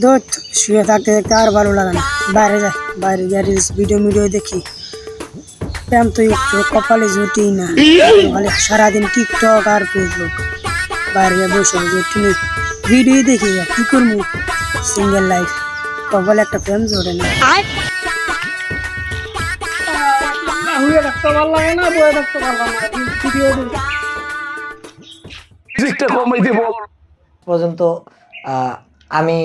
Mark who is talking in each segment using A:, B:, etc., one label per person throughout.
A: ধুত শুয়ে থাকতে থাকতে আর ভালো লাগে না, বাইরে যাই, বাইরে গিয়ে রিলস ভিডিও দেখি। প্রেম তো একটু কপালে জুটেই না, খালি সারাদিন টিকটক আর ফেসবুক। বাইরে গিয়ে বসে একটু ভিডিও দেখি, কি করবো, সিঙ্গেল লাইফ, কপালে একটা প্রেম জোটে না।
B: পর্যন্ত আমি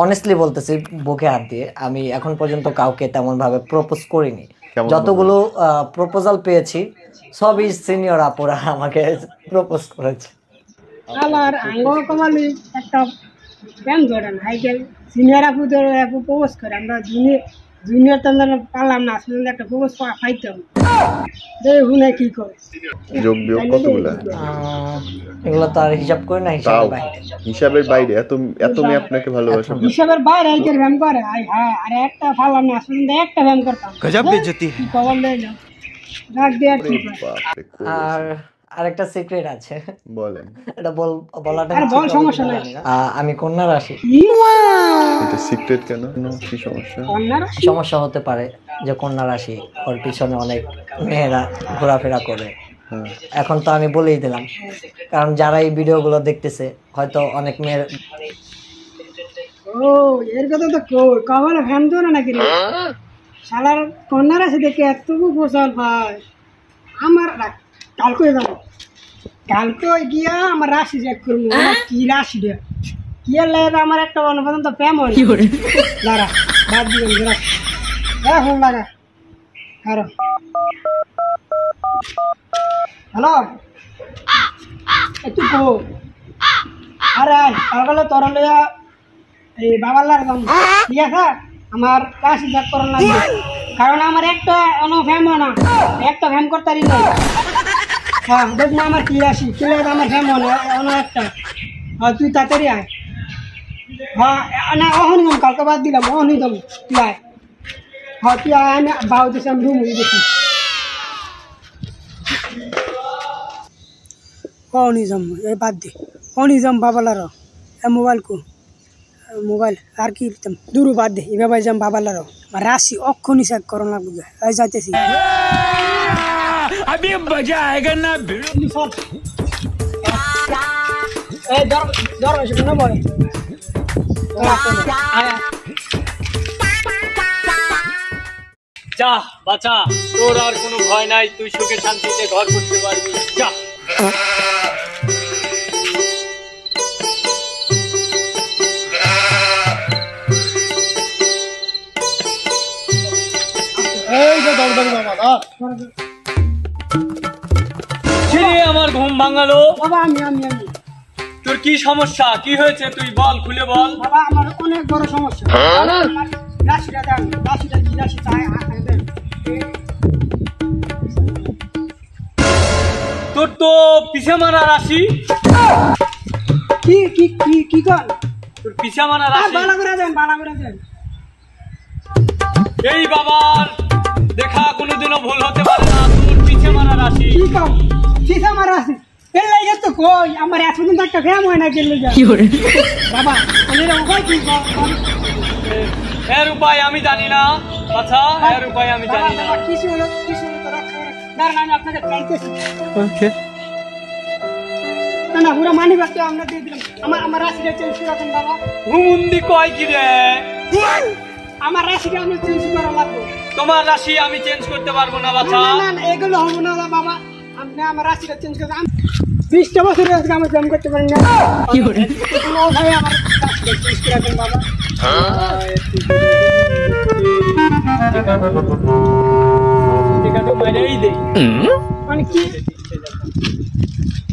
B: অনেস্টলি বলতেছি বুকে হাত দিয়ে, আমি এখন পর্যন্ত কাউকে তেমন ভাবে প্রপোজ করিনি। যতগুলো প্রপোজাল পেয়েছি সবই সিনিয়র আপুরা আমাকে প্রপোজ করেছে।
A: আমার আঙ্গুল কমালি একটা প্রেম জোটে না, সিনিয়র আপুদের প্রপোজ করে, আমরা জুনিয়র তো পারলাম না, আসলে একটা প্রপোজ পাইতাম। শুনে কি করে
B: এগুলো তো আর হিসাব করে না,
C: হিসাবের বাইরে এত মেয়ে আপনাকে ভালোবাসে,
A: হিসাবের বাইরে আইকের ভ্যাম করে। আরে একটা পারলাম না, আসলে একটা ভ্যাম করতাম। গজব বেইজ্জতি কবল দেই না, রাখ দে।
B: আর আরেকটা সিক্রেট আছে,
C: বলেন।
B: এটা বলাটা
A: বল, সমস্যা নাই।
B: আমি কন্যা রাশি।
C: এটা সিক্রেট কেন? কি সমস্যা?
B: সমস্যা হতে পারে যে কন্যা রাশি, ওর পিছনে অনেক মেয়েরা ঘোরাফেরা করে। এখন তো আমি বলেই দিলাম, কারণ যারা এই ভিডিওগুলো দেখতেছে হয়তো অনেক মেয়ের।
A: ও এর কথা তো কই কবল ভ্যাম তো না নাকি রে, শালার কন্যা রাশি দেখে এতটুকু গোসল ভাই। আমার কালকে যাবো, কালকে গিয়া আমার রাশি চেক করবো, কি রাশি রে, কি লাগে আমার একটা পর্যন্ত প্রেম হয় দাঁড়া, বাদ দিবেন ফোন লাগা। হ্যালো হ্যালো, তুই কো? আরে কালকে তোর লইয়া এই বাবার লাগ যাম, ঠিক আছে? আমার রাশি চেক করার লাগবে, কারণ আমার একটা ফ্যাম হয় না, একটা ফ্যাম করতে পারি না। হ্যাঁ দেখ না আমার কি রাশি, কি লাগে আমার ফ্যাম হয় না একটা। হ্যাঁ তুই তাড়াতাড়ি আয়। হ্যাঁ না অহনি দম, কালকে বাদ দিলাম, অহনি দম তুই আয়। হ্যাঁ তুই আয়, আমি বাউ দিছি, আমি রুম দেখি। অহনি যাম, এই বাদ দে, অহনি যাম বাবালার মোবাইল কো, মোবাইল আর কি দূর বাদ দে, এভাবে যাম বাবালার রাশি অক্ষণি চেক করন লাগবে। এই যাইতেছি, अभी मजा आएगा ना।
D: যা বাচ্চা, তোর আর কোনো ভয় নাই, তুই সুখে শান্তিতে ঘর করতে পারবি, যা। আমার ঘুম ভাঙালো
A: বাবা। আমি
D: তোর কি সমস্যা, কি হয়েছে তুই বল, খুলে বল।
A: বাবা আমার অনেক বড় সমস্যা, রাশিটা দেন, রাশিটা কি রাশি চাই দেন।
D: তোর তো পিছে মারা রাশি।
A: কি কি কি কি কর?
D: তোর পিছে মারা রাশি,
A: ভালো করে দেন, ভালো করে দেন।
D: এই বাবার দেখা কোনোদিনও ভুল হতে পারে না, তোর পিছে মারা রাশি।
A: কি কর? পিছে মারা রাশি এই লাগে তো কই, আমার এতদিন একটা ফ্যাম হয় না গেলে বাবা। আমি উপায় কি
D: এর উপায় আমি জানি না, আচ্ছা এর উপায় আমি জানি না।
A: কিছু হলো তো রাখা, দাঁড়ান আমি আপনাকে চাইতেছি।
D: ওকে
A: না পুরো মানি বাক্য আমরা দিয়ে দিলাম। আমার রাশিটা চেঞ্জ করে দেন বাবা।
D: হুমুন্দি কয় কি রে,
A: আমার রাশিটা আমি চেঞ্জ করা লাগবে।
D: তোমার রাশি আমি চেঞ্জ করতে পারবো না বাচ্চা।
A: না এগুলো হবে না বাবা, আপনি আমার রাশিটা চেঞ্জ করে দেন। 20টা বছর আজকে আমি জম করতে পারি না, কি করে কোনো ভাই আমার রাশিটা চেঞ্জ করে দেন বাবা।
D: ঠিক আছে মাইরেই দেই,
A: মানে কি?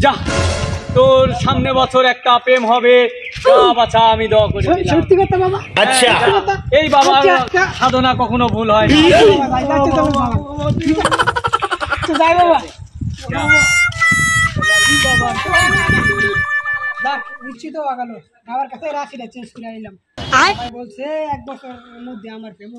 D: যা, তোর সামনে বছর একটা প্রেম হবে, যা বাচ্চা, আমি দোয়া করে দিলাম।
A: সত্যি কথা বাবা?
D: আচ্ছা এই বাবার সাধনা কখনো ভুল হয় না।
A: যাই বাবা, নিশ্চিত আগালো বাবার কাছে রাশিটা চেঞ্জ করে নিলাম। বলছে 1 বছরের মধ্যে আমার প্রেম।